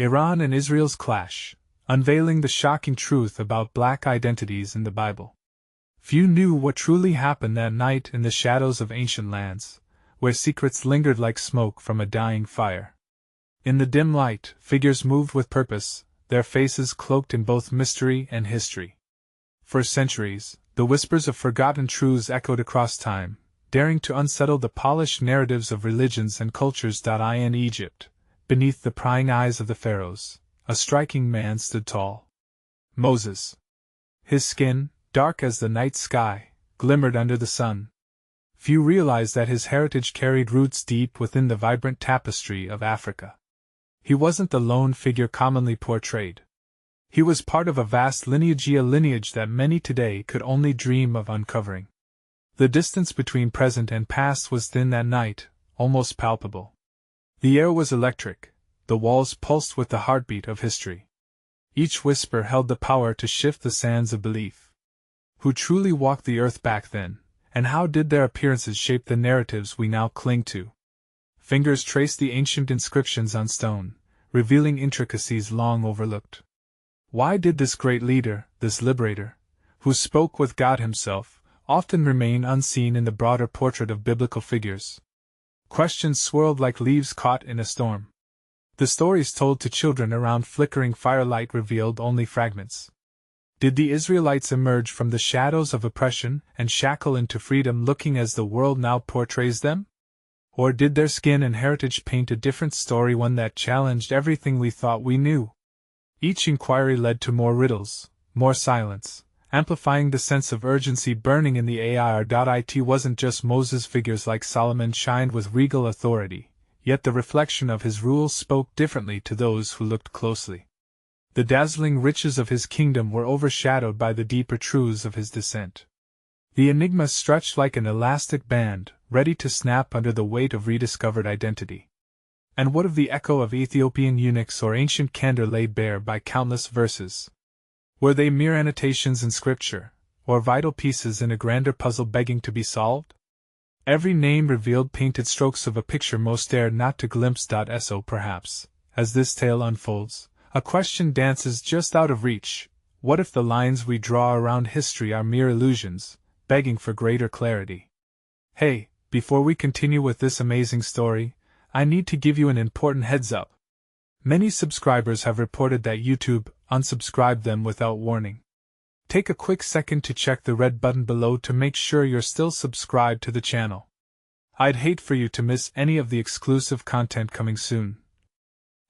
Iran and Israel's clash, unveiling the shocking truth about black identities in the Bible. Few knew what truly happened that night in the shadows of ancient lands, where secrets lingered like smoke from a dying fire. In the dim light, figures moved with purpose, their faces cloaked in both mystery and history. For centuries, the whispers of forgotten truths echoed across time, daring to unsettle the polished narratives of religions and cultures. In Egypt, beneath the prying eyes of the pharaohs, a striking man stood tall. Moses. His skin, dark as the night sky, glimmered under the sun. Few realized that his heritage carried roots deep within the vibrant tapestry of Africa. He wasn't the lone figure commonly portrayed. He was part of a vast lineage, a lineage that many today could only dream of uncovering. The distance between present and past was thin that night, almost palpable. The air was electric, the walls pulsed with the heartbeat of history. Each whisper held the power to shift the sands of belief. Who truly walked the earth back then, and how did their appearances shape the narratives we now cling to? Fingers traced the ancient inscriptions on stone, revealing intricacies long overlooked. Why did this great leader, this liberator, who spoke with God himself, often remain unseen in the broader portrait of biblical figures? Questions swirled like leaves caught in a storm. The stories told to children around flickering firelight revealed only fragments. Did the Israelites emerge from the shadows of oppression and shackle into freedom looking as the world now portrays them? Or did their skin and heritage paint a different story, one that challenged everything we thought we knew? Each inquiry led to more riddles, more silence, amplifying the sense of urgency burning in the air. It wasn't just Moses. Figures like Solomon shined with regal authority, yet the reflection of his rule spoke differently to those who looked closely. The dazzling riches of his kingdom were overshadowed by the deeper truths of his descent. The enigma stretched like an elastic band, ready to snap under the weight of rediscovered identity. And what of the echo of Ethiopian eunuchs or ancient candor laid bare by countless verses? Were they mere annotations in scripture, or vital pieces in a grander puzzle begging to be solved? Every name revealed painted strokes of a picture most dared not to glimpse. So perhaps, as this tale unfolds, a question dances just out of reach: what if the lines we draw around history are mere illusions, begging for greater clarity? Hey, before we continue with this amazing story, I need to give you an important heads up. Many subscribers have reported that YouTube unsubscribed them without warning. Take a quick second to check the red button below to make sure you're still subscribed to the channel. I'd hate for you to miss any of the exclusive content coming soon.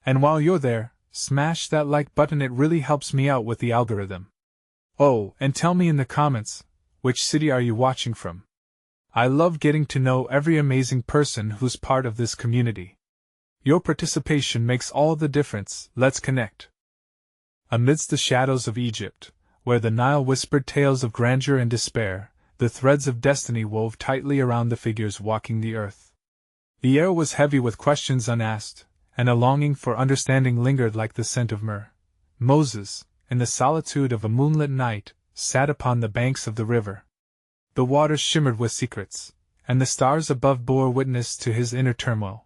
And while you're there, smash that like button, it really helps me out with the algorithm. Oh, and tell me in the comments, which city are you watching from? I love getting to know every amazing person who's part of this community. Your participation makes all the difference. Let's connect. Amidst the shadows of Egypt, where the Nile whispered tales of grandeur and despair, the threads of destiny wove tightly around the figures walking the earth. The air was heavy with questions unasked, and a longing for understanding lingered like the scent of myrrh. Moses, in the solitude of a moonlit night, sat upon the banks of the river. The waters shimmered with secrets, and the stars above bore witness to his inner turmoil.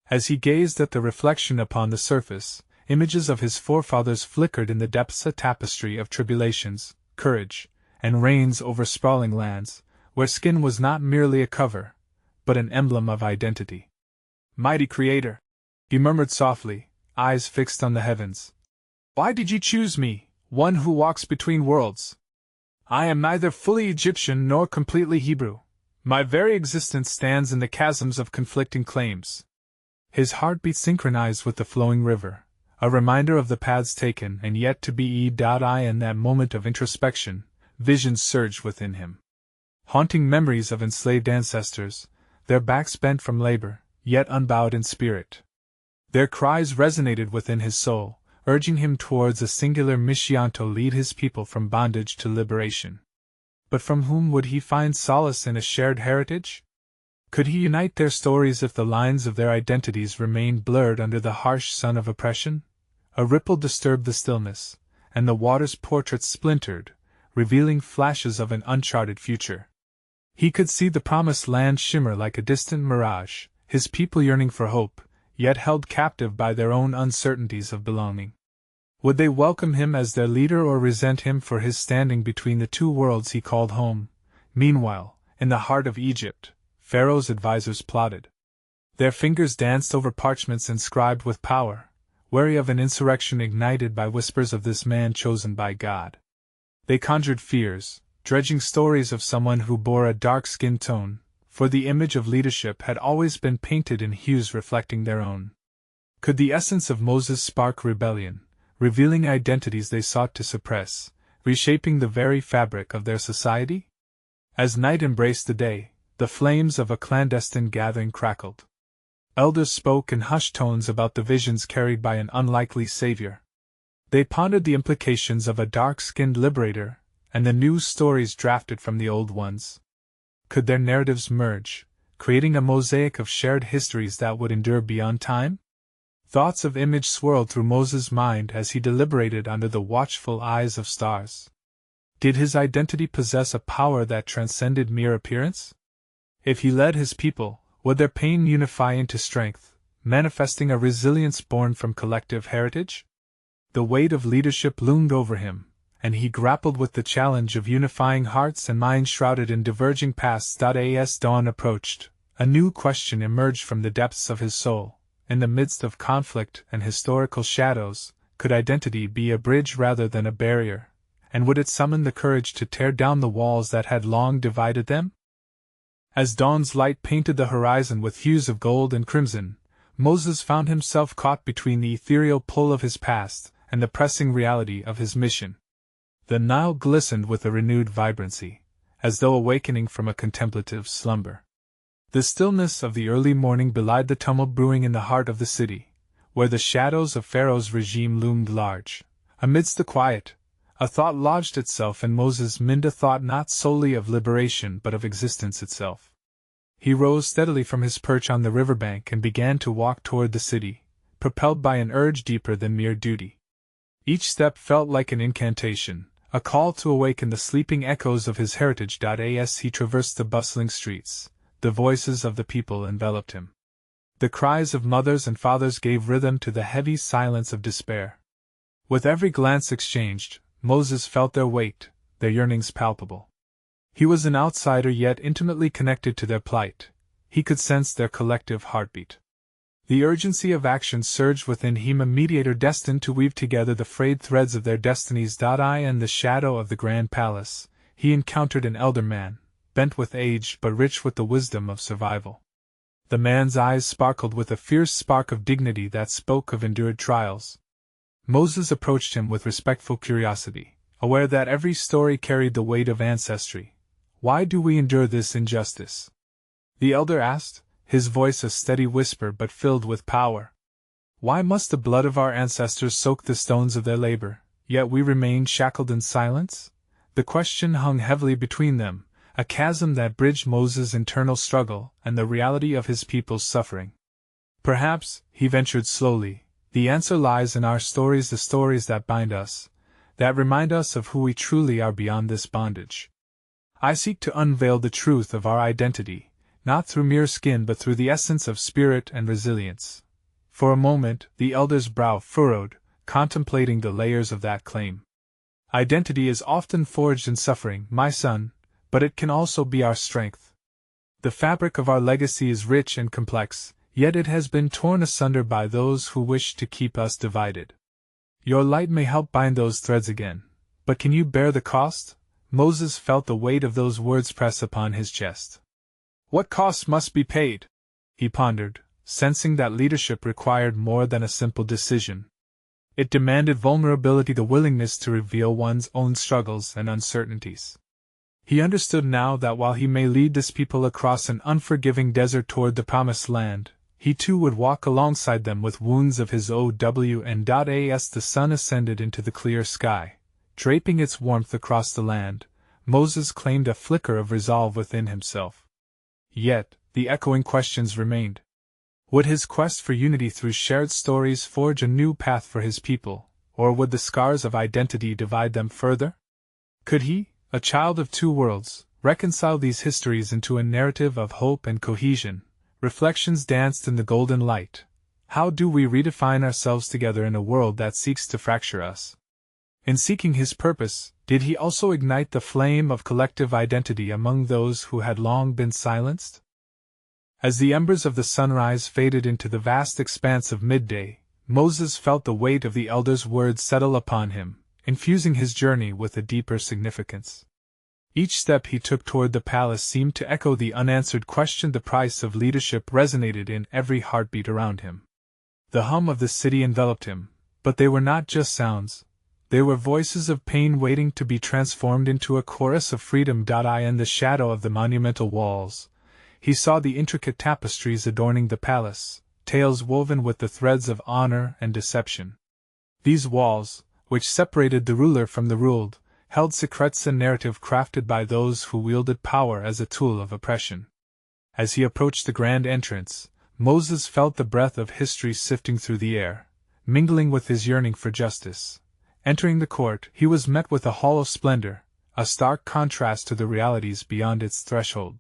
As he gazed at the reflection upon the surface, images of his forefathers flickered in the depths, a tapestry of tribulations, courage, and reigns over sprawling lands, where skin was not merely a cover, but an emblem of identity. Mighty Creator, he murmured softly, eyes fixed on the heavens. Why did you choose me, one who walks between worlds? I am neither fully Egyptian nor completely Hebrew. My very existence stands in the chasms of conflicting claims. His heartbeat synchronized with the flowing river, a reminder of the paths taken and yet to be. In that moment of introspection, visions surged within him. Haunting memories of enslaved ancestors, their backs bent from labor, yet unbowed in spirit. Their cries resonated within his soul, urging him towards a singular mission to lead his people from bondage to liberation. But from whom would he find solace in a shared heritage? Could he unite their stories if the lines of their identities remained blurred under the harsh sun of oppression? A ripple disturbed the stillness, and the water's portraits splintered, revealing flashes of an uncharted future. He could see the promised land shimmer like a distant mirage, his people yearning for hope, yet held captive by their own uncertainties of belonging. Would they welcome him as their leader or resent him for his standing between the two worlds he called home? Meanwhile, in the heart of Egypt, Pharaoh's advisors plotted. Their fingers danced over parchments inscribed with power, wary of an insurrection ignited by whispers of this man chosen by God. They conjured fears, dredging stories of someone who bore a dark skin tone, for the image of leadership had always been painted in hues reflecting their own. Could the essence of Moses spark rebellion, revealing identities they sought to suppress, reshaping the very fabric of their society? As night embraced the day, the flames of a clandestine gathering crackled. Elders spoke in hushed tones about the visions carried by an unlikely savior. They pondered the implications of a dark-skinned liberator, and the new stories drafted from the old ones. Could their narratives merge, creating a mosaic of shared histories that would endure beyond time? Thoughts of image swirled through Moses' mind as he deliberated under the watchful eyes of stars. Did his identity possess a power that transcended mere appearance? If he led his people, would their pain unify into strength, manifesting a resilience born from collective heritage? The weight of leadership loomed over him, and he grappled with the challenge of unifying hearts and minds shrouded in diverging paths. As dawn approached, a new question emerged from the depths of his soul. In the midst of conflict and historical shadows, could identity be a bridge rather than a barrier, and would it summon the courage to tear down the walls that had long divided them? As dawn's light painted the horizon with hues of gold and crimson, Moses found himself caught between the ethereal pull of his past and the pressing reality of his mission. The Nile glistened with a renewed vibrancy, as though awakening from a contemplative slumber. The stillness of the early morning belied the tumult brewing in the heart of the city, where the shadows of Pharaoh's regime loomed large. Amidst the quiet, a thought lodged itself in Moses' mind, a thought not solely of liberation but of existence itself. He rose steadily from his perch on the riverbank and began to walk toward the city, propelled by an urge deeper than mere duty. Each step felt like an incantation, a call to awaken the sleeping echoes of his heritage. As he traversed the bustling streets, the voices of the people enveloped him. The cries of mothers and fathers gave rhythm to the heavy silence of despair. With every glance exchanged, Moses felt their weight, their yearnings palpable. He was an outsider yet intimately connected to their plight. He could sense their collective heartbeat. The urgency of action surged within him, a mediator destined to weave together the frayed threads of their destinies. In the shadow of the grand palace, he encountered an elder man, bent with age but rich with the wisdom of survival. The man's eyes sparkled with a fierce spark of dignity that spoke of endured trials. Moses approached him with respectful curiosity, aware that every story carried the weight of ancestry. "Why do we endure this injustice?" the elder asked, his voice a steady whisper but filled with power. "Why must the blood of our ancestors soak the stones of their labor, yet we remain shackled in silence?" The question hung heavily between them, a chasm that bridged Moses' internal struggle and the reality of his people's suffering. "Perhaps," he ventured slowly, "the answer lies in our stories, the stories that bind us, that remind us of who we truly are beyond this bondage. I seek to unveil the truth of our identity, not through mere skin but through the essence of spirit and resilience." For a moment, the elder's brow furrowed, contemplating the layers of that claim. "Identity is often forged in suffering, my son, but it can also be our strength. The fabric of our legacy is rich and complex, yet it has been torn asunder by those who wish to keep us divided. Your light may help bind those threads again, but can you bear the cost?" Moses felt the weight of those words press upon his chest. "What cost must be paid?" he pondered, sensing that leadership required more than a simple decision. It demanded vulnerability, the willingness to reveal one's own struggles and uncertainties. He understood now that while he may lead this people across an unforgiving desert toward the promised land, he too would walk alongside them with wounds of his own. As the sun ascended into the clear sky, draping its warmth across the land, Moses claimed a flicker of resolve within himself. Yet, the echoing questions remained. Would his quest for unity through shared stories forge a new path for his people, or would the scars of identity divide them further? Could he, a child of two worlds, reconcile these histories into a narrative of hope and cohesion? Reflections danced in the golden light, How do we redefine ourselves together in a world that seeks to fracture us? In seeking his purpose, did he also ignite the flame of collective identity among those who had long been silenced? As the embers of the sunrise faded into the vast expanse of midday, Moses felt the weight of the elder's words settle upon him, infusing his journey with a deeper significance. Each step he took toward the palace seemed to echo the unanswered question. The price of leadership resonated in every heartbeat around him. The hum of the city enveloped him, but they were not just sounds. They were voices of pain waiting to be transformed into a chorus of freedom. In the shadow of the monumental walls, he saw the intricate tapestries adorning the palace, tales woven with the threads of honor and deception. These walls, which separated the ruler from the ruled, held secrets and narrative crafted by those who wielded power as a tool of oppression. As he approached the grand entrance, Moses felt the breath of history sifting through the air, mingling with his yearning for justice. Entering the court, he was met with a hall of splendor, a stark contrast to the realities beyond its threshold.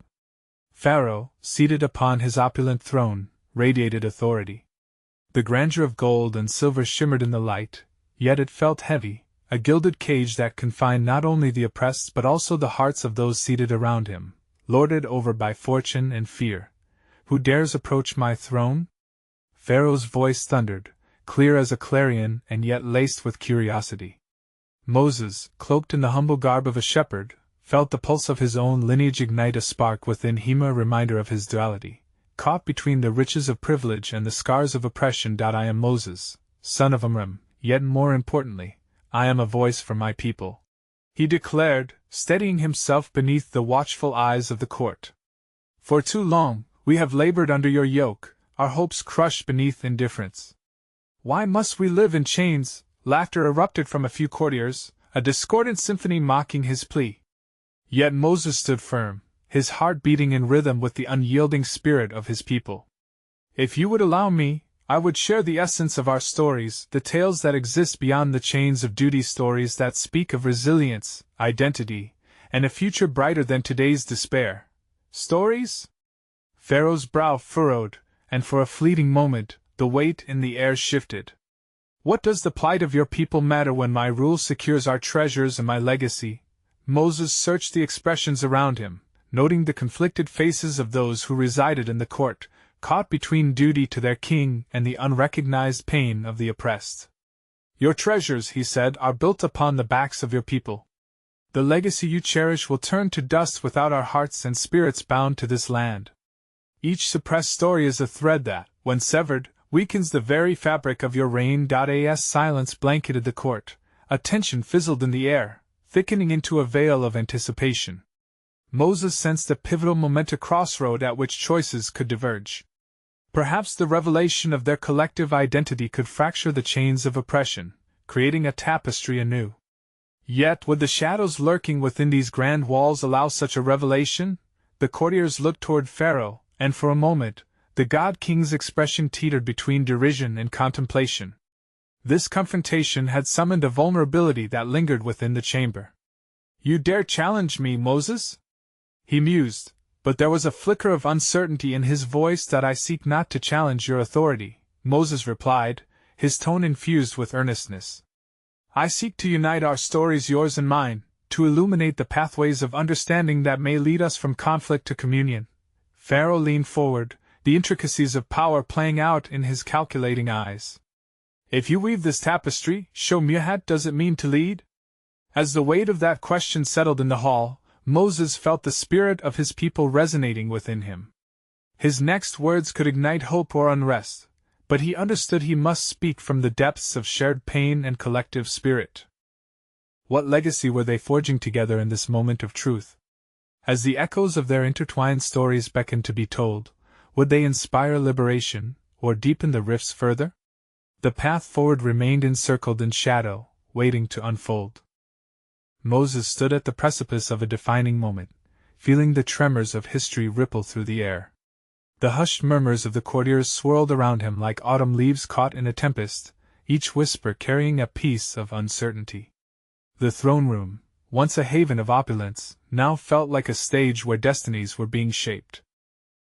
Pharaoh, seated upon his opulent throne, radiated authority. The grandeur of gold and silver shimmered in the light, yet it felt heavy, a gilded cage that confined not only the oppressed but also the hearts of those seated around him, lorded over by fortune and fear. Who dares approach my throne? Pharaoh's voice thundered, clear as a clarion and yet laced with curiosity. Moses, cloaked in the humble garb of a shepherd, felt the pulse of his own lineage ignite a spark within him, a reminder of his duality, caught between the riches of privilege and the scars of oppression. I am Moses, son of Amram, yet more importantly, I am a voice for my people, he declared, steadying himself beneath the watchful eyes of the court. For too long, we have labored under your yoke, our hopes crushed beneath indifference. Why must we live in chains? Laughter erupted from a few courtiers, a discordant symphony mocking his plea. Yet Moses stood firm, his heart beating in rhythm with the unyielding spirit of his people. If you would allow me, I would share the essence of our stories, the tales that exist beyond the chains of duty, stories that speak of resilience, identity, and a future brighter than today's despair. Stories? Pharaoh's brow furrowed, and for a fleeting moment, the weight in the air shifted. What does the plight of your people matter when my rule secures our treasures and my legacy? Moses searched the expressions around him, noting the conflicted faces of those who resided in the court, caught between duty to their king and the unrecognized pain of the oppressed. Your treasures, he said, are built upon the backs of your people. The legacy you cherish will turn to dust without our hearts and spirits bound to this land. Each suppressed story is a thread that, when severed, weakens the very fabric of your reign. As silence blanketed the court, a tension fizzled in the air, thickening into a veil of anticipation. Moses sensed a pivotal moment, a crossroad at which choices could diverge. Perhaps the revelation of their collective identity could fracture the chains of oppression, creating a tapestry anew. Yet would the shadows lurking within these grand walls allow such a revelation? The courtiers looked toward Pharaoh, and for a moment, the god-king's expression teetered between derision and contemplation. This confrontation had summoned a vulnerability that lingered within the chamber. You dare challenge me, Moses? He mused, but there was a flicker of uncertainty in his voice. I seek not to challenge your authority, Moses replied, his tone infused with earnestness. I seek to unite our stories, yours and mine, to illuminate the pathways of understanding that may lead us from conflict to communion. Pharaoh leaned forward, the intricacies of power playing out in his calculating eyes. If you weave this tapestry, show me what does it mean to lead? As the weight of that question settled in the hall, Moses felt the spirit of his people resonating within him. His next words could ignite hope or unrest, but he understood he must speak from the depths of shared pain and collective spirit. What legacy were they forging together in this moment of truth? As the echoes of their intertwined stories beckoned to be told, would they inspire liberation, or deepen the rifts further? The path forward remained encircled in shadow, waiting to unfold. Moses stood at the precipice of a defining moment, feeling the tremors of history ripple through the air. The hushed murmurs of the courtiers swirled around him like autumn leaves caught in a tempest, each whisper carrying a piece of uncertainty. The throne room, once a haven of opulence, now felt like a stage where destinies were being shaped.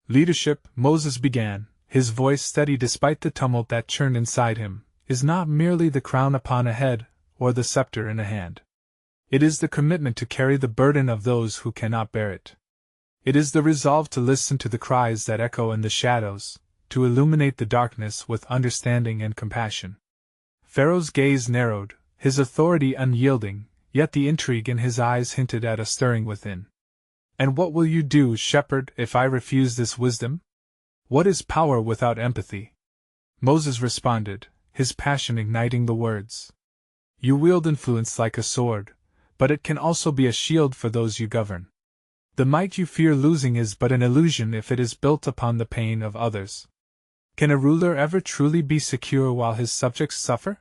Leadership, Moses began, his voice steady despite the tumult that churned inside him, is not merely the crown upon a head, or the scepter in a hand. It is the commitment to carry the burden of those who cannot bear it. It is the resolve to listen to the cries that echo in the shadows, to illuminate the darkness with understanding and compassion. Pharaoh's gaze narrowed, his authority unyielding, yet the intrigue in his eyes hinted at a stirring within. "And what will you do, shepherd, if I refuse this wisdom? What is power without empathy?" Moses responded, his passion igniting the words. "You wield influence like a sword, but it can also be a shield for those you govern. The might you fear losing is but an illusion if it is built upon the pain of others. Can a ruler ever truly be secure while his subjects suffer?"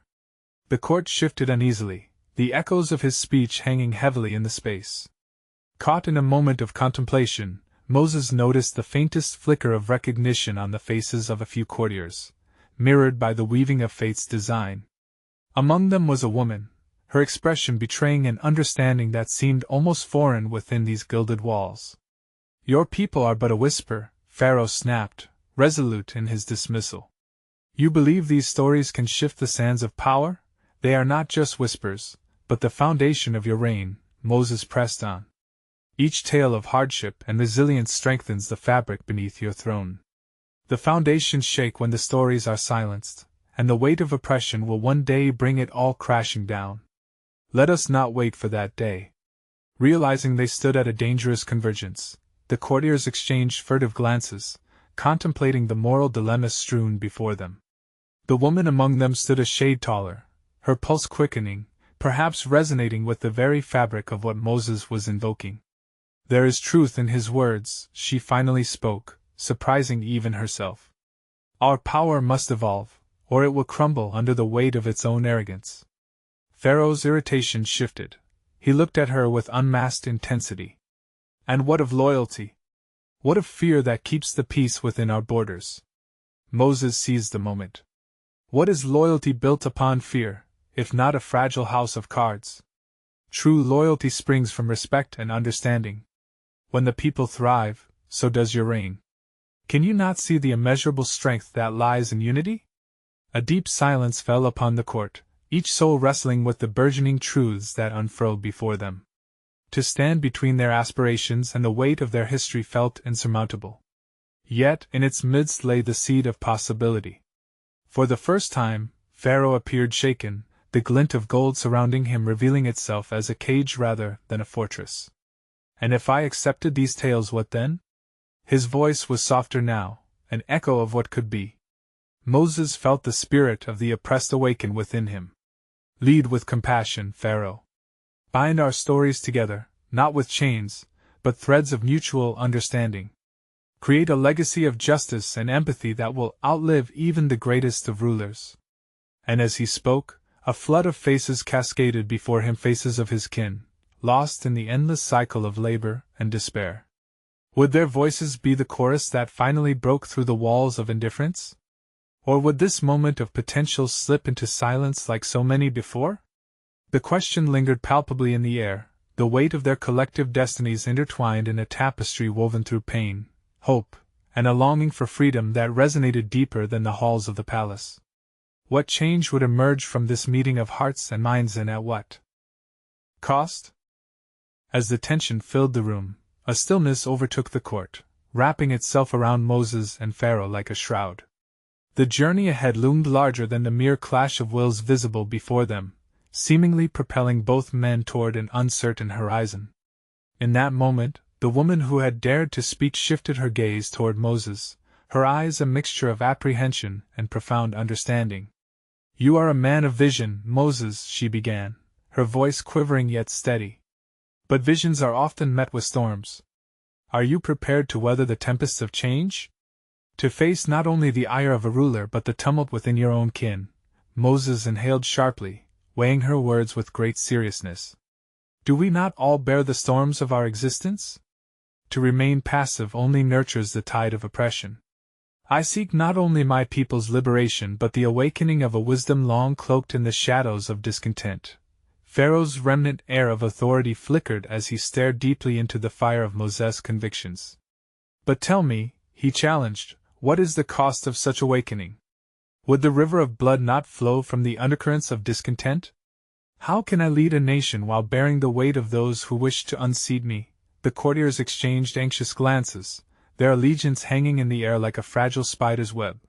The court shifted uneasily, the echoes of his speech hanging heavily in the space. Caught in a moment of contemplation, Moses noticed the faintest flicker of recognition on the faces of a few courtiers, mirrored by the weaving of fate's design. Among them was a woman, her expression betraying an understanding that seemed almost foreign within these gilded walls. "Your people are but a whisper," Pharaoh snapped, resolute in his dismissal. "You believe these stories can shift the sands of power? They are not just whispers, but the foundation of your reign," Moses pressed on. "Each tale of hardship and resilience strengthens the fabric beneath your throne. The foundations shake when the stories are silenced, and the weight of oppression will one day bring it all crashing down. Let us not wait for that day." Realizing they stood at a dangerous convergence, the courtiers exchanged furtive glances, contemplating the moral dilemma strewn before them. The woman among them stood a shade taller, her pulse quickening, perhaps resonating with the very fabric of what Moses was invoking. "There is truth in his words," she finally spoke, surprising even herself. "Our power must evolve, or it will crumble under the weight of its own arrogance." Pharaoh's irritation shifted. He looked at her with unmasked intensity. "And what of loyalty? What of fear that keeps the peace within our borders?" Moses seized the moment. "What is loyalty built upon fear, if not a fragile house of cards? True loyalty springs from respect and understanding. When the people thrive, so does your reign. Can you not see the immeasurable strength that lies in unity?" A deep silence fell upon the court, each soul wrestling with the burgeoning truths that unfurled before them. To stand between their aspirations and the weight of their history felt insurmountable. Yet in its midst lay the seed of possibility. For the first time, Pharaoh appeared shaken, the glint of gold surrounding him revealing itself as a cage rather than a fortress. "And if I accepted these tales, what then?" His voice was softer now, an echo of what could be. Moses felt the spirit of the oppressed awaken within him. "Lead with compassion, Pharaoh. Bind our stories together, not with chains, but threads of mutual understanding. Create a legacy of justice and empathy that will outlive even the greatest of rulers." And as he spoke, a flood of faces cascaded before him, faces of his kin, lost in the endless cycle of labor and despair. Would their voices be the chorus that finally broke through the walls of indifference? Or would this moment of potential slip into silence like so many before? The question lingered palpably in the air, the weight of their collective destinies intertwined in a tapestry woven through pain, hope, and a longing for freedom that resonated deeper than the halls of the palace. What change would emerge from this meeting of hearts and minds, and at what cost? As the tension filled the room, a stillness overtook the court, wrapping itself around Moses and Pharaoh like a shroud. The journey ahead loomed larger than the mere clash of wills visible before them, seemingly propelling both men toward an uncertain horizon. In that moment, the woman who had dared to speak shifted her gaze toward Moses, her eyes a mixture of apprehension and profound understanding. "You are a man of vision, Moses," she began, her voice quivering yet steady. "But visions are often met with storms. Are you prepared to weather the tempests of change? To face not only the ire of a ruler but the tumult within your own kin?" Moses inhaled sharply, weighing her words with great seriousness. "Do we not all bear the storms of our existence? To remain passive only nurtures the tide of oppression. I seek not only my people's liberation but the awakening of a wisdom long cloaked in the shadows of discontent." Pharaoh's remnant air of authority flickered as he stared deeply into the fire of Moses' convictions. "But tell me," he challenged, What is the cost of such awakening? Would the river of blood not flow from the undercurrents of discontent? How can I lead a nation while bearing the weight of those who wish to unseat me? The courtiers exchanged anxious glances, their allegiance hanging in the air like a fragile spider's web.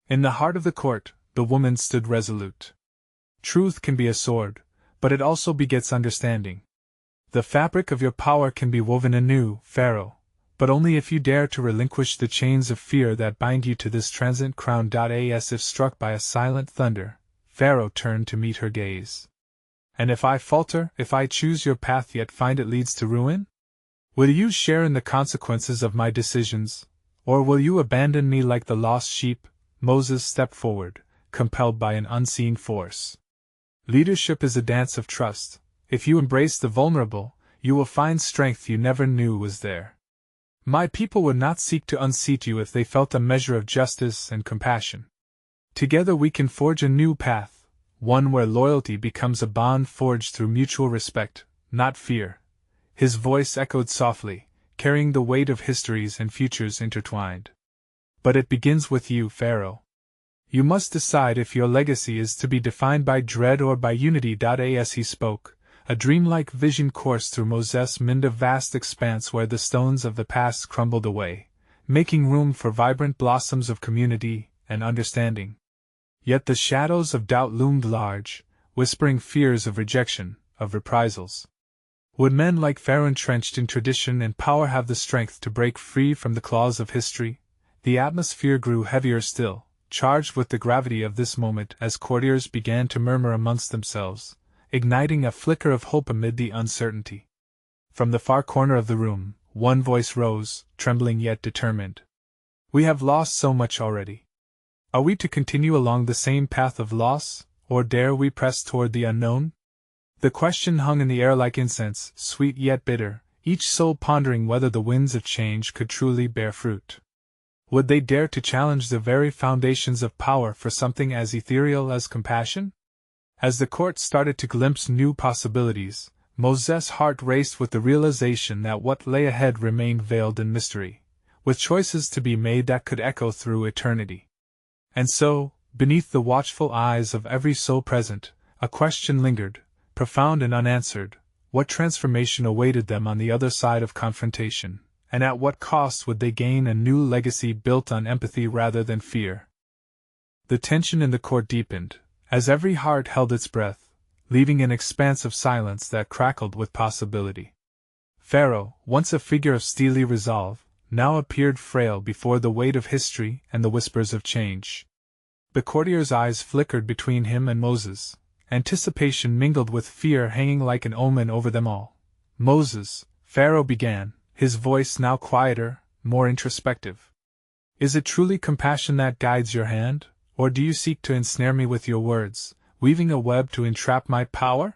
In the heart of the court, the woman stood resolute. Truth can be a sword, but it also begets understanding. The fabric of your power can be woven anew, Pharaoh, but only if you dare to relinquish the chains of fear that bind you to this transient crown. As if struck by a silent thunder, Pharaoh turned to meet her gaze. And if I falter, if I choose your path yet find it leads to ruin? Will you share in the consequences of my decisions, or will you abandon me like the lost sheep? Moses stepped forward, compelled by an unseen force. Leadership is a dance of trust. If you embrace the vulnerable, you will find strength you never knew was there. My people would not seek to unseat you if they felt a measure of justice and compassion. Together we can forge a new path, one where loyalty becomes a bond forged through mutual respect, not fear. His voice echoed softly, carrying the weight of histories and futures intertwined. But it begins with you, Pharaoh. You must decide if your legacy is to be defined by dread or by unity. As he spoke, a dreamlike vision coursed through Moses' mind, a vast expanse where the stones of the past crumbled away, making room for vibrant blossoms of community and understanding. Yet the shadows of doubt loomed large, whispering fears of rejection, of reprisals. Would men like Pharaoh, entrenched in tradition and power, have the strength to break free from the claws of history? The atmosphere grew heavier still, charged with the gravity of this moment as courtiers began to murmur amongst themselves, igniting a flicker of hope amid the uncertainty. From the far corner of the room, one voice rose, trembling yet determined. We have lost so much already. Are we to continue along the same path of loss, or dare we press toward the unknown? The question hung in the air like incense, sweet yet bitter, each soul pondering whether the winds of change could truly bear fruit. Would they dare to challenge the very foundations of power for something as ethereal as compassion? As the court started to glimpse new possibilities, Moses' heart raced with the realization that what lay ahead remained veiled in mystery, with choices to be made that could echo through eternity. And so, beneath the watchful eyes of every soul present, a question lingered, profound and unanswered: what transformation awaited them on the other side of confrontation, and at what cost would they gain a new legacy built on empathy rather than fear? The tension in the court deepened, as every heart held its breath, leaving an expanse of silence that crackled with possibility. Pharaoh, once a figure of steely resolve, now appeared frail before the weight of history and the whispers of change. The courtier's eyes flickered between him and Moses, anticipation mingled with fear hanging like an omen over them all. Moses, Pharaoh began, his voice now quieter, more introspective. Is it truly compassion that guides your hand, or do you seek to ensnare me with your words, weaving a web to entrap my power?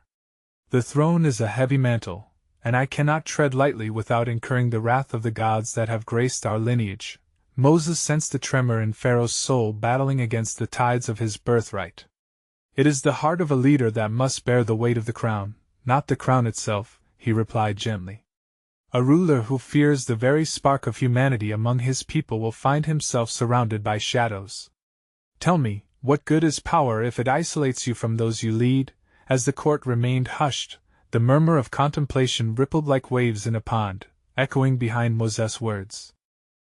The throne is a heavy mantle, and I cannot tread lightly without incurring the wrath of the gods that have graced our lineage. Moses sensed a tremor in Pharaoh's soul battling against the tides of his birthright. It is the heart of a leader that must bear the weight of the crown, not the crown itself, he replied gently. A ruler who fears the very spark of humanity among his people will find himself surrounded by shadows. Tell me, what good is power if it isolates you from those you lead? As the court remained hushed, the murmur of contemplation rippled like waves in a pond, echoing behind Moses' words.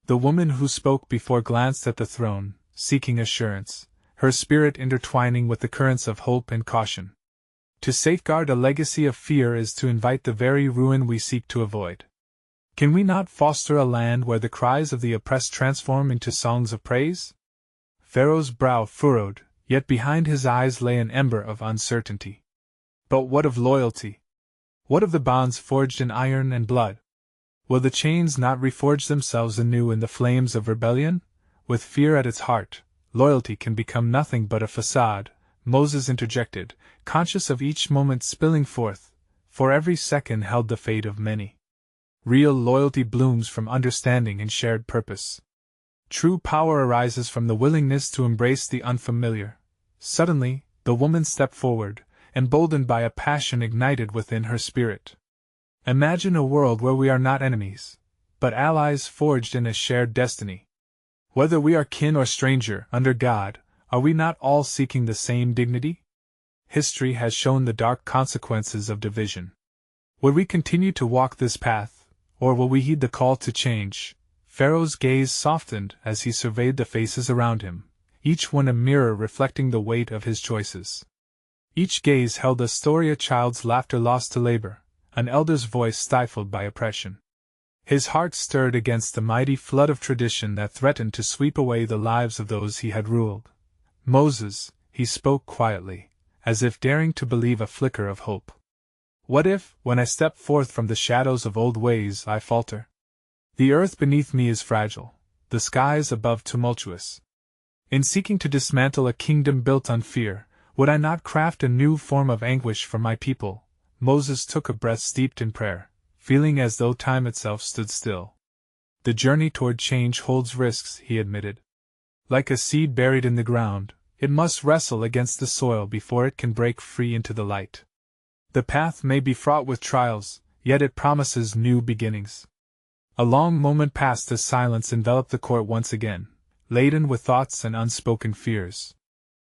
The woman who spoke before glanced at the throne, seeking assurance, her spirit intertwining with the currents of hope and caution. To safeguard a legacy of fear is to invite the very ruin we seek to avoid. Can we not foster a land where the cries of the oppressed transform into songs of praise? Pharaoh's brow furrowed, yet behind his eyes lay an ember of uncertainty. But what of loyalty? What of the bonds forged in iron and blood? Will the chains not reforge themselves anew in the flames of rebellion? With fear at its heart, loyalty can become nothing but a facade, Moses interjected, conscious of each moment spilling forth, for every second held the fate of many. Real loyalty blooms from understanding and shared purpose. True power arises from the willingness to embrace the unfamiliar. Suddenly, the woman stepped forward, emboldened by a passion ignited within her spirit. Imagine a world where we are not enemies, but allies forged in a shared destiny. Whether we are kin or stranger, under God, are we not all seeking the same dignity? History has shown the dark consequences of division. Will we continue to walk this path, or will we heed the call to change? Pharaoh's gaze softened as he surveyed the faces around him, each one a mirror reflecting the weight of his choices. Each gaze held a story: a child's laughter lost to labor, an elder's voice stifled by oppression. His heart stirred against the mighty flood of tradition that threatened to sweep away the lives of those he had ruled. Moses, he spoke quietly, as if daring to believe a flicker of hope. What if, when I step forth from the shadows of old ways, I falter? The earth beneath me is fragile, the skies above tumultuous. In seeking to dismantle a kingdom built on fear, would I not craft a new form of anguish for my people? Moses took a breath steeped in prayer, feeling as though time itself stood still. The journey toward change holds risks, he admitted. Like a seed buried in the ground, it must wrestle against the soil before it can break free into the light. The path may be fraught with trials, yet it promises new beginnings. A long moment passed as silence enveloped the court once again, laden with thoughts and unspoken fears.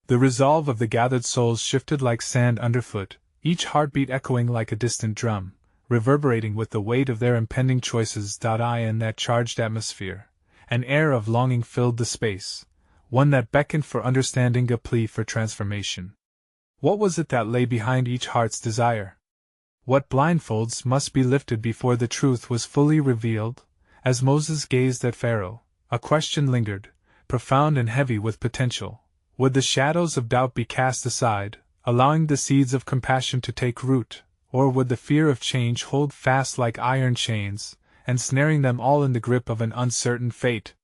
The resolve of the gathered souls shifted like sand underfoot, each heartbeat echoing like a distant drum, reverberating with the weight of their impending choices. In that charged atmosphere, an air of longing filled the space, one that beckoned for understanding, a plea for transformation. What was it that lay behind each heart's desire? What blindfolds must be lifted before the truth was fully revealed? As Moses gazed at Pharaoh, a question lingered, profound and heavy with potential. Would the shadows of doubt be cast aside, allowing the seeds of compassion to take root, or would the fear of change hold fast like iron chains, ensnaring them all in the grip of an uncertain fate?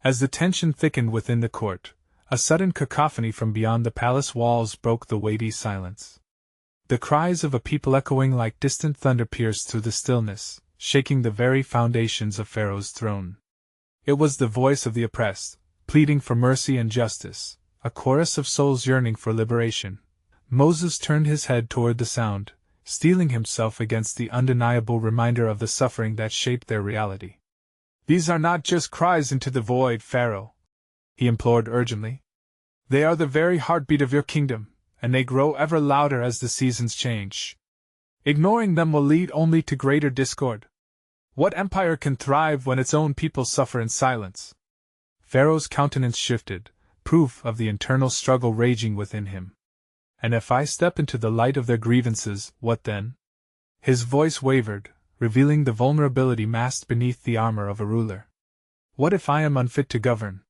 As the tension thickened within the court, a sudden cacophony from beyond the palace walls broke the weighty silence. The cries of a people echoing like distant thunder pierced through the stillness, shaking the very foundations of Pharaoh's throne. It was the voice of the oppressed, pleading for mercy and justice, a chorus of souls yearning for liberation. Moses turned his head toward the sound, steeling himself against the undeniable reminder of the suffering that shaped their reality. "These are not just cries into the void, Pharaoh," he implored urgently. "They are the very heartbeat of your kingdom, and they grow ever louder as the seasons change. Ignoring them will lead only to greater discord. What empire can thrive when its own people suffer in silence?" Pharaoh's countenance shifted, proof of the internal struggle raging within him. "And if I step into the light of their grievances, what then?" His voice wavered, revealing the vulnerability masked beneath the armor of a ruler. "What if I am unfit to govern?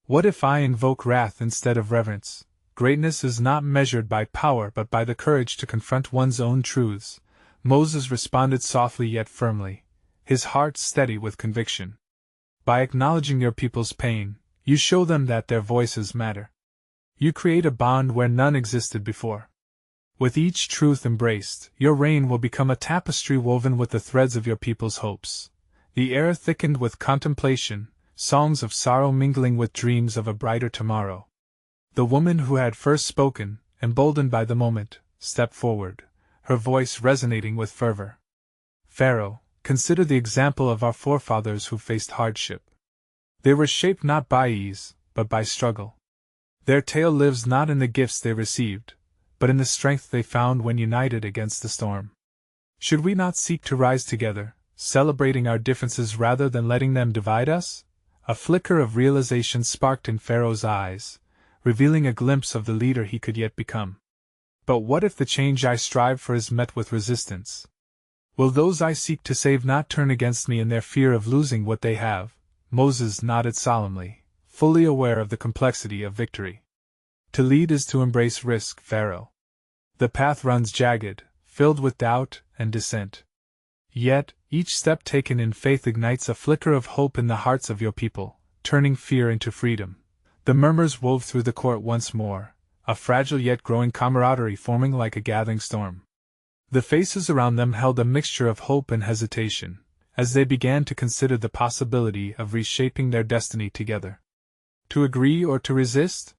What if I invoke wrath instead of reverence? Greatness is not measured by power but by the courage to confront one's own truths," Moses responded softly yet firmly, his heart steady with conviction. "By acknowledging your people's pain, you show them that their voices matter. You create a bond where none existed before. With each truth embraced, your reign will become a tapestry woven with the threads of your people's hopes." The air thickened with contemplation, songs of sorrow mingling with dreams of a brighter tomorrow. The woman who had first spoken, emboldened by the moment, stepped forward, her voice resonating with fervor. "Pharaoh, consider the example of our forefathers who faced hardship. They were shaped not by ease, but by struggle. Their tale lives not in the gifts they received, but in the strength they found when united against the storm. Should we not seek to rise together, celebrating our differences rather than letting them divide us?" A flicker of realization sparked in Pharaoh's eyes, revealing a glimpse of the leader he could yet become. "But what if the change I strive for is met with resistance? Will those I seek to save not turn against me in their fear of losing what they have?" Moses nodded solemnly, fully aware of the complexity of victory. "To lead is to embrace risk, Pharaoh. The path runs jagged, filled with doubt and dissent. Yet, each step taken in faith ignites a flicker of hope in the hearts of your people, turning fear into freedom." The murmurs wove through the court once more, a fragile yet growing camaraderie forming like a gathering storm. The faces around them held a mixture of hope and hesitation, as they began to consider the possibility of reshaping their destiny together. To agree or to resist?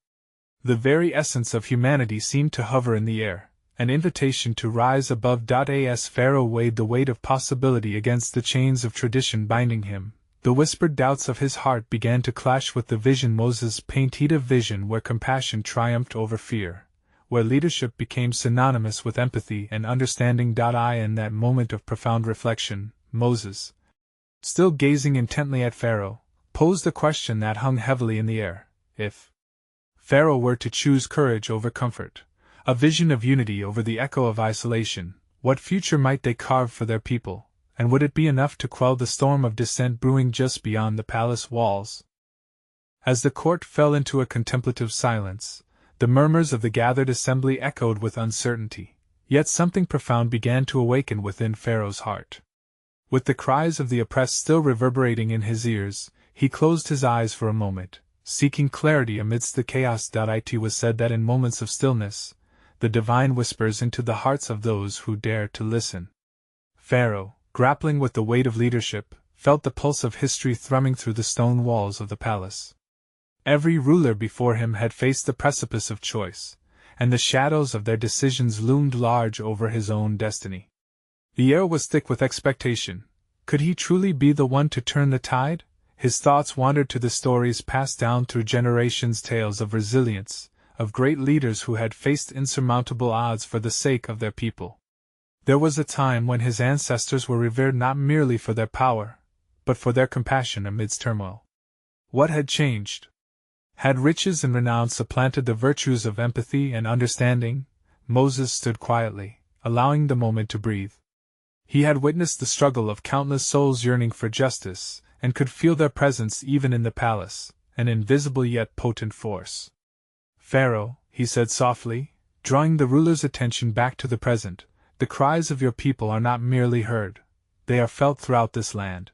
The very essence of humanity seemed to hover in the air, an invitation to rise above. As Pharaoh weighed the weight of possibility against the chains of tradition binding him, The whispered doubts of his heart began to clash with the vision Moses painted, a vision where compassion triumphed over fear, where leadership became synonymous with empathy and understanding. In that moment of profound reflection, Moses, still gazing intently at Pharaoh, posed a question that hung heavily in the air. If Pharaoh were to choose courage over comfort, a vision of unity over the echo of isolation, what future might they carve for their people, and would it be enough to quell the storm of dissent brewing just beyond the palace walls? As the court fell into a contemplative silence, the murmurs of the gathered assembly echoed with uncertainty, yet something profound began to awaken within Pharaoh's heart. With the cries of the oppressed still reverberating in his ears, he closed his eyes for a moment, seeking clarity amidst the chaos. It was said that in moments of stillness, the divine whispers into the hearts of those who dare to listen. Pharaoh, grappling with the weight of leadership, felt the pulse of history thrumming through the stone walls of the palace. Every ruler before him had faced the precipice of choice, and the shadows of their decisions loomed large over his own destiny. The air was thick with expectation. Could he truly be the one to turn the tide? His thoughts wandered to the stories passed down through generations, tales of resilience, of great leaders who had faced insurmountable odds for the sake of their people. There was a time when his ancestors were revered not merely for their power, but for their compassion amidst turmoil. What had changed? Had riches and renown supplanted the virtues of empathy and understanding? Moses stood quietly, allowing the moment to breathe. He had witnessed the struggle of countless souls yearning for justice, and could feel their presence even in the palace, an invisible yet potent force. Pharaoh, he said softly, drawing the ruler's attention back to the present, the cries of your people are not merely heard, they are felt throughout this land.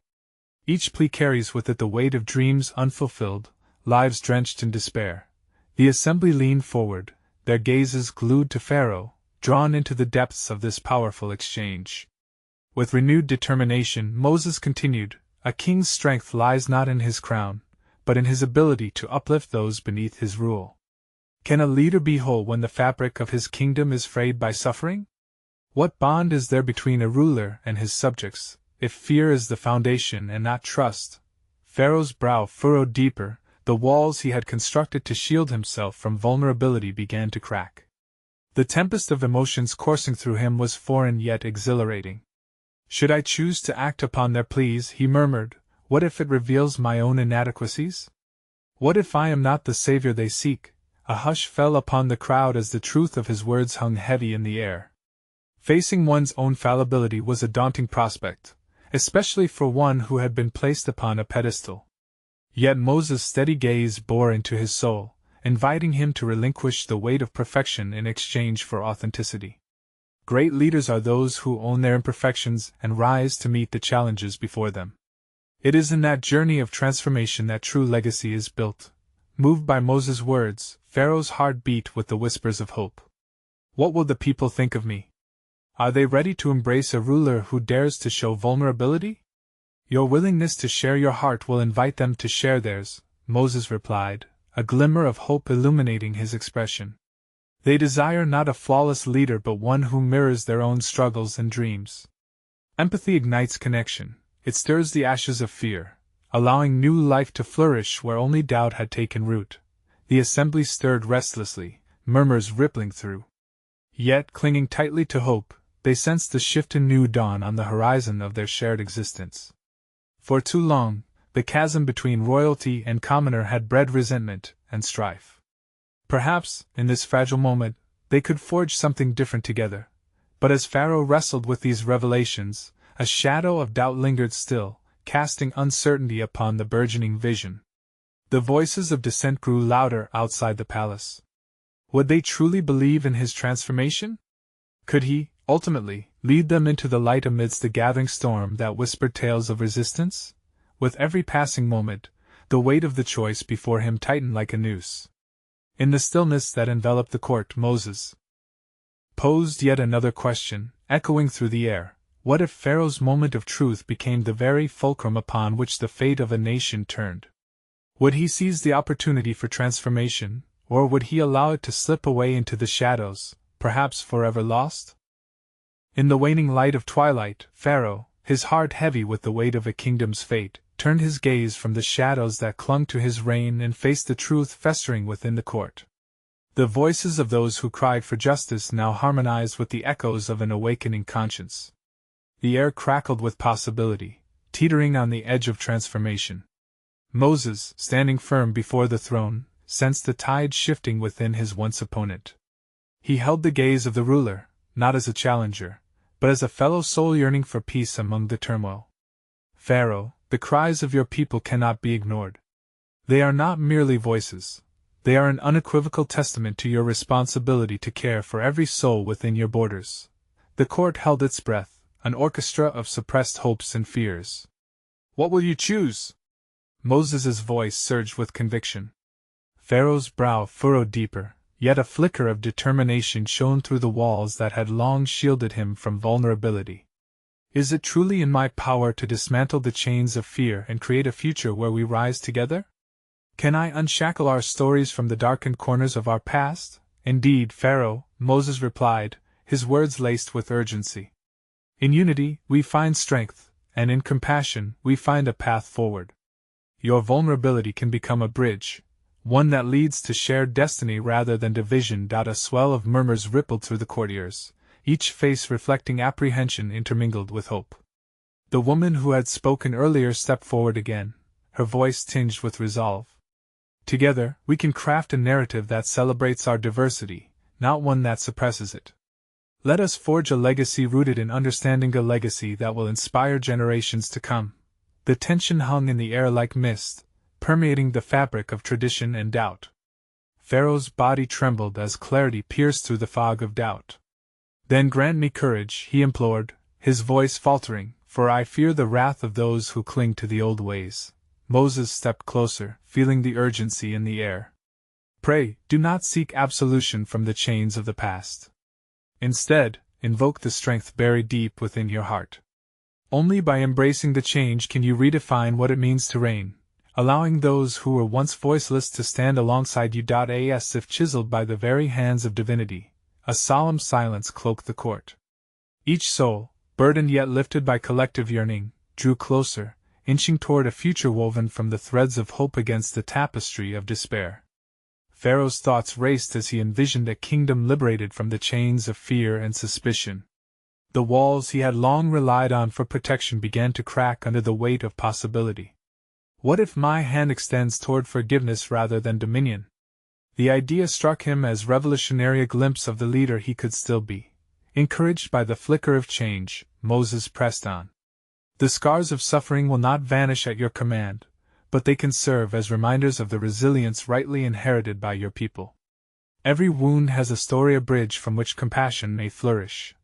Each plea carries with it the weight of dreams unfulfilled, lives drenched in despair. The assembly leaned forward, their gazes glued to Pharaoh, drawn into the depths of this powerful exchange. With renewed determination, Moses continued, a king's strength lies not in his crown, but in his ability to uplift those beneath his rule. Can a leader be whole when the fabric of his kingdom is frayed by suffering? What bond is there between a ruler and his subjects, if fear is the foundation and not trust? Pharaoh's brow furrowed deeper, the walls he had constructed to shield himself from vulnerability began to crack. The tempest of emotions coursing through him was foreign yet exhilarating. Should I choose to act upon their pleas, he murmured, what if it reveals my own inadequacies? What if I am not the savior they seek? A hush fell upon the crowd as the truth of his words hung heavy in the air. Facing one's own fallibility was a daunting prospect, especially for one who had been placed upon a pedestal. Yet Moses' steady gaze bore into his soul, inviting him to relinquish the weight of perfection in exchange for authenticity. Great leaders are those who own their imperfections and rise to meet the challenges before them. It is in that journey of transformation that true legacy is built. Moved by Moses' words, Pharaoh's heart beat with the whispers of hope. What will the people think of me? Are they ready to embrace a ruler who dares to show vulnerability? Your willingness to share your heart will invite them to share theirs, Moses replied, a glimmer of hope illuminating his expression. They desire not a flawless leader but one who mirrors their own struggles and dreams. Empathy ignites connection, it stirs the ashes of fear, allowing new life to flourish where only doubt had taken root. The assembly stirred restlessly, murmurs rippling through. Yet, clinging tightly to hope, they sensed the shift in new dawn on the horizon of their shared existence. For too long, the chasm between royalty and commoner had bred resentment and strife. Perhaps, in this fragile moment, they could forge something different together. But as Pharaoh wrestled with these revelations, a shadow of doubt lingered still, casting uncertainty upon the burgeoning vision. The voices of dissent grew louder outside the palace. Would they truly believe in his transformation? Could he, ultimately, lead them into the light amidst the gathering storm that whispered tales of resistance? With every passing moment, the weight of the choice before him tightened like a noose. In the stillness that enveloped the court, Moses posed yet another question, echoing through the air. What if Pharaoh's moment of truth became the very fulcrum upon which the fate of a nation turned? Would he seize the opportunity for transformation, or would he allow it to slip away into the shadows, perhaps forever lost? In the waning light of twilight, Pharaoh, his heart heavy with the weight of a kingdom's fate, turned his gaze from the shadows that clung to his reign and faced the truth festering within the court. The voices of those who cried for justice now harmonized with the echoes of an awakening conscience. The air crackled with possibility, teetering on the edge of transformation. Moses, standing firm before the throne, sensed the tide shifting within his once opponent. He held the gaze of the ruler, not as a challenger, but as a fellow soul yearning for peace among the turmoil. Pharaoh, the cries of your people cannot be ignored. They are not merely voices. They are an unequivocal testament to your responsibility to care for every soul within your borders. The court held its breath, an orchestra of suppressed hopes and fears. What will you choose? Moses' voice surged with conviction. Pharaoh's brow furrowed deeper, yet a flicker of determination shone through the walls that had long shielded him from vulnerability. Is it truly in my power to dismantle the chains of fear and create a future where we rise together? Can I unshackle our stories from the darkened corners of our past? Indeed, Pharaoh, Moses replied, his words laced with urgency. In unity, we find strength, and in compassion, we find a path forward. Your vulnerability can become a bridge, one that leads to shared destiny rather than division. A swell of murmurs rippled through the courtiers, each face reflecting apprehension intermingled with hope. The woman who had spoken earlier stepped forward again, her voice tinged with resolve. Together, we can craft a narrative that celebrates our diversity, not one that suppresses it. Let us forge a legacy rooted in understanding, a legacy that will inspire generations to come. The tension hung in the air like mist, permeating the fabric of tradition and doubt. Pharaoh's body trembled as clarity pierced through the fog of doubt. Then grant me courage, he implored, his voice faltering, for I fear the wrath of those who cling to the old ways. Moses stepped closer, feeling the urgency in the air. Pray, do not seek absolution from the chains of the past. Instead, invoke the strength buried deep within your heart. Only by embracing the change can you redefine what it means to reign, allowing those who were once voiceless to stand alongside you. As if chiseled by the very hands of divinity, a solemn silence cloaked the court. Each soul, burdened yet lifted by collective yearning, drew closer, inching toward a future woven from the threads of hope against the tapestry of despair. Pharaoh's thoughts raced as he envisioned a kingdom liberated from the chains of fear and suspicion. The walls he had long relied on for protection began to crack under the weight of possibility. What if my hand extends toward forgiveness rather than dominion? The idea struck him as revolutionary, a glimpse of the leader he could still be. Encouraged by the flicker of change, Moses pressed on. The scars of suffering will not vanish at your command, but they can serve as reminders of the resilience rightly inherited by your people. Every wound has a story, a bridge from which compassion may flourish.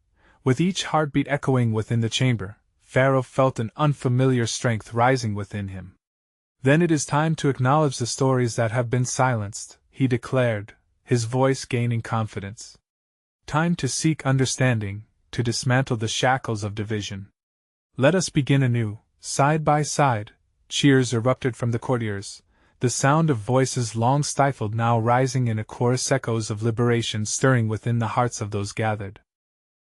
With each heartbeat echoing within the chamber, Pharaoh felt an unfamiliar strength rising within him. Then it is time to acknowledge the stories that have been silenced, he declared, his voice gaining confidence. Time to seek understanding, to dismantle the shackles of division. Let us begin anew, side by side. Cheers erupted from the courtiers, the sound of voices long stifled now rising in a chorus, echoes of liberation stirring within the hearts of those gathered.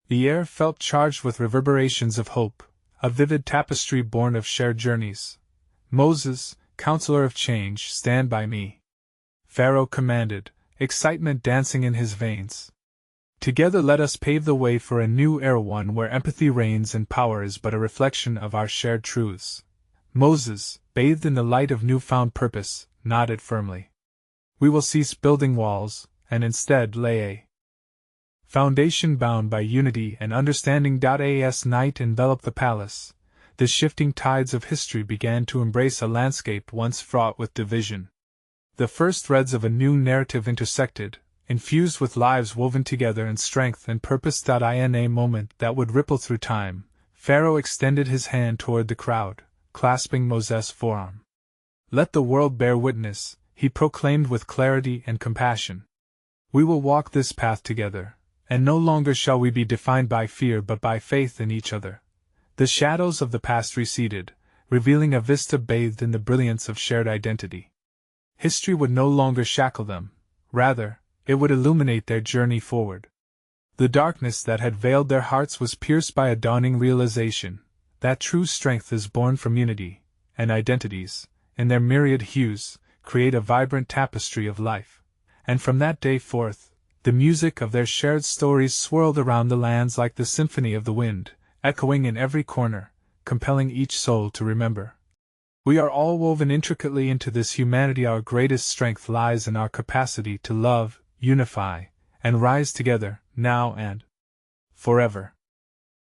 The air felt charged with reverberations of hope, a vivid tapestry born of shared journeys. Moses, counselor of change, stand by me. Pharaoh commanded, excitement dancing in his veins. Together let us pave the way for a new era, one where empathy reigns and power is but a reflection of our shared truths. Moses, bathed in the light of newfound purpose, nodded firmly. We will cease building walls, and instead lay a foundation bound by unity and understanding. As night enveloped the palace, the shifting tides of history began to embrace a landscape once fraught with division. The first threads of a new narrative intersected, infused with lives woven together in strength and purpose. In a moment that would ripple through time, Pharaoh extended his hand toward the crowd, clasping Moses' forearm. Let the world bear witness, he proclaimed with clarity and compassion. We will walk this path together, and no longer shall we be defined by fear but by faith in each other. The shadows of the past receded, revealing a vista bathed in the brilliance of shared identity. History would no longer shackle them, rather, it would illuminate their journey forward. The darkness that had veiled their hearts was pierced by a dawning realization that true strength is born from unity, and identities, in their myriad hues, create a vibrant tapestry of life. And from that day forth, the music of their shared stories swirled around the lands like the symphony of the wind, echoing in every corner, compelling each soul to remember. We are all woven intricately into this humanity. Our greatest strength lies in our capacity to love, unify, and rise together, now and forever.